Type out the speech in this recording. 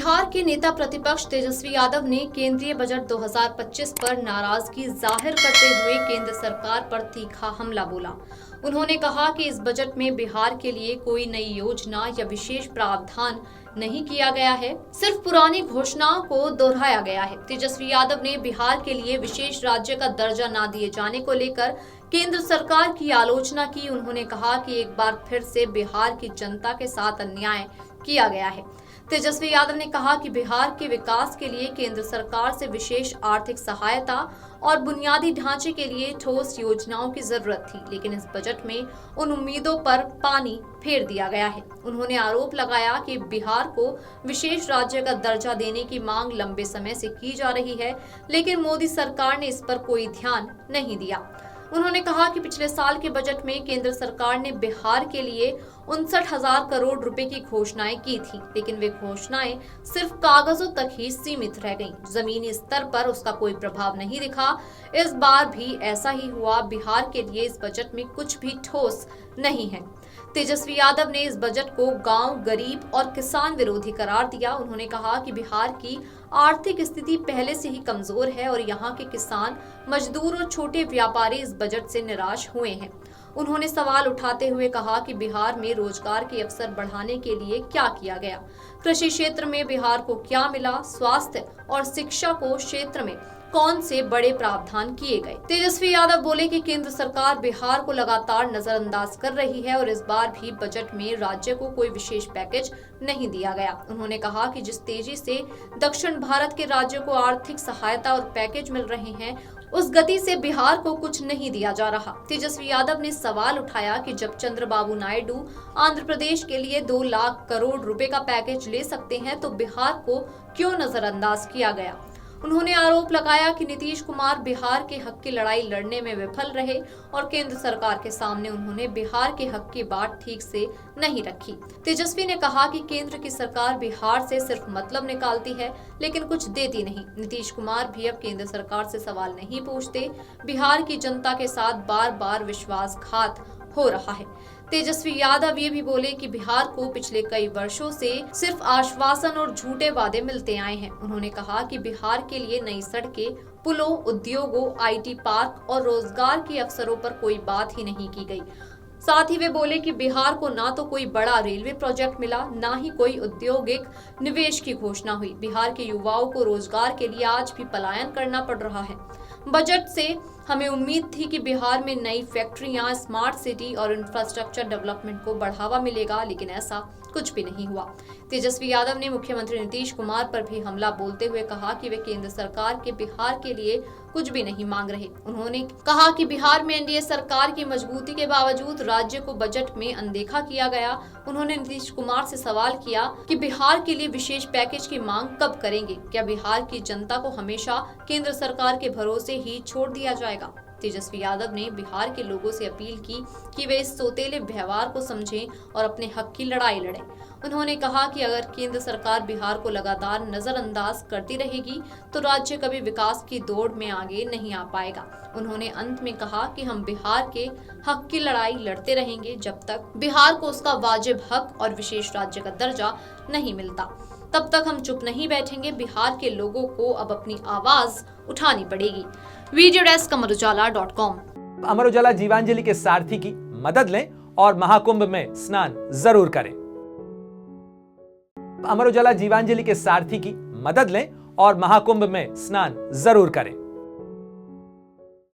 बिहार के नेता प्रतिपक्ष तेजस्वी यादव ने केंद्रीय बजट 2025 पर नाराजगी जाहिर करते हुए केंद्र सरकार पर तीखा हमला बोला। उन्होंने कहा कि इस बजट में बिहार के लिए कोई नई योजना या विशेष प्रावधान नहीं किया गया है, सिर्फ पुरानी घोषणाओं को दोहराया गया है। तेजस्वी यादव ने बिहार के लिए विशेष राज्य का दर्जा न दिए जाने को लेकर केंद्र सरकार की आलोचना की। उन्होंने कहा कि एक बार फिर से बिहार की जनता के साथ अन्याय किया गया है। तेजस्वी यादव ने कहा कि बिहार के विकास के लिए केंद्र सरकार से विशेष आर्थिक सहायता और बुनियादी ढांचे के लिए ठोस योजनाओं की जरूरत थी, लेकिन इस बजट में उन उम्मीदों पर पानी फेर दिया गया है। उन्होंने आरोप लगाया कि बिहार को विशेष राज्य का दर्जा देने की मांग लंबे समय से की जा रही है, लेकिन मोदी सरकार ने इस पर कोई ध्यान नहीं दिया। उन्होंने कहा कि पिछले साल के बजट में केंद्र सरकार ने बिहार के लिए 59,000 करोड़ रुपए की घोषणाएं की थी, लेकिन वे घोषणाएं सिर्फ कागजों तक ही सीमित रह गईं। जमीनी स्तर पर उसका कोई प्रभाव नहीं दिखा। इस बार भी ऐसा ही हुआ। बिहार के लिए इस बजट में कुछ भी ठोस नहीं है। तेजस्वी यादव ने इस बजट को गांव, गरीब और किसान विरोधी करार दिया। उन्होंने कहा कि बिहार की आर्थिक स्थिति पहले से ही कमजोर है और यहाँ के किसान, मजदूर और छोटे व्यापारी इस बजट से निराश हुए हैं। उन्होंने सवाल उठाते हुए कहा कि बिहार में रोजगार के अवसर बढ़ाने के लिए क्या किया गया, कृषि क्षेत्र में बिहार को क्या मिला, स्वास्थ्य और शिक्षा को क्षेत्र में कौन से बड़े प्रावधान किए गए। तेजस्वी यादव बोले कि केंद्र सरकार बिहार को लगातार नजरअंदाज कर रही है और इस बार भी बजट में राज्य को कोई विशेष पैकेज नहीं दिया गया। उन्होंने कहा कि जिस तेजी से दक्षिण भारत के राज्यों को आर्थिक सहायता और पैकेज मिल रहे हैं, उस गति से बिहार को कुछ नहीं दिया जा रहा। तेजस्वी यादव ने सवाल उठाया कि जब चंद्रबाबू नायडू आंध्र प्रदेश के लिए 2 लाख करोड़ रुपए का पैकेज ले सकते हैं, तो बिहार को क्यों नजरअंदाज किया गया। उन्होंने आरोप लगाया कि नीतीश कुमार बिहार के हक की लड़ाई लड़ने में विफल रहे और केंद्र सरकार के सामने उन्होंने बिहार के हक की बात ठीक से नहीं रखी। तेजस्वी ने कहा कि केंद्र की सरकार बिहार से सिर्फ मतलब निकालती है, लेकिन कुछ देती नहीं। नीतीश कुमार भी अब केंद्र सरकार से सवाल नहीं पूछते। बिहार की जनता के साथ बार बार विश्वासघात हो रहा है। तेजस्वी यादव ये भी बोले कि बिहार को पिछले कई वर्षों से सिर्फ आश्वासन और झूठे वादे मिलते आए हैं। उन्होंने कहा कि बिहार के लिए नई सड़कें, पुलों, उद्योगों, आईटी पार्क और रोजगार के अवसरों पर कोई बात ही नहीं की गई। साथ ही वे बोले कि बिहार को ना तो कोई बड़ा रेलवे प्रोजेक्ट मिला, ना ही कोई औद्योगिक निवेश की घोषणा हुई। बिहार के युवाओं को रोजगार के लिए आज भी पलायन करना पड़ रहा है। बजट से हमें उम्मीद थी कि बिहार में नई फैक्ट्रियां, स्मार्ट सिटी और इंफ्रास्ट्रक्चर डेवलपमेंट को बढ़ावा मिलेगा, लेकिन ऐसा कुछ भी नहीं हुआ। तेजस्वी यादव ने मुख्यमंत्री नीतीश कुमार पर भी हमला बोलते हुए कहा कि वे केंद्र सरकार के बिहार के लिए कुछ भी नहीं मांग रहे। उन्होंने कहा कि बिहार में एनडीए सरकार की मजबूती के बावजूद राज्य को बजट में अनदेखा किया गया। उन्होंने नीतीश कुमार से सवाल किया कि बिहार के लिए विशेष पैकेज की मांग कब करेंगे। क्या बिहार की जनता को हमेशा केंद्र सरकार के भरोसे ही छोड़ दिया जाएगा। तेजस्वी यादव ने बिहार के लोगों से अपील की कि वे इस सोतेले व्यवहार को समझें और अपने हक की लड़ाई लड़ें। उन्होंने कहा कि अगर केंद्र सरकार बिहार को लगातार नजरअंदाज करती रहेगी तो राज्य कभी विकास की दौड़ में आगे नहीं आ पाएगा। उन्होंने अंत में कहा कि हम बिहार के हक की लड़ाई लड़ते रहेंगे जब तक बिहार को उसका वाजिब हक और विशेष राज्य का दर्जा नहीं मिलता। तब तक हम चुप नहीं बैठेंगे। बिहार के लोगों को अब अपनी आवाज उठानी पड़ेगी। Video desk अमरउजाला.com। अमर उजाला जीवांजलि के सारथी की मदद लें और महाकुंभ में स्नान जरूर करें। अमर उजाला जीवांजलि के सारथी की मदद लें और महाकुंभ में स्नान जरूर करें।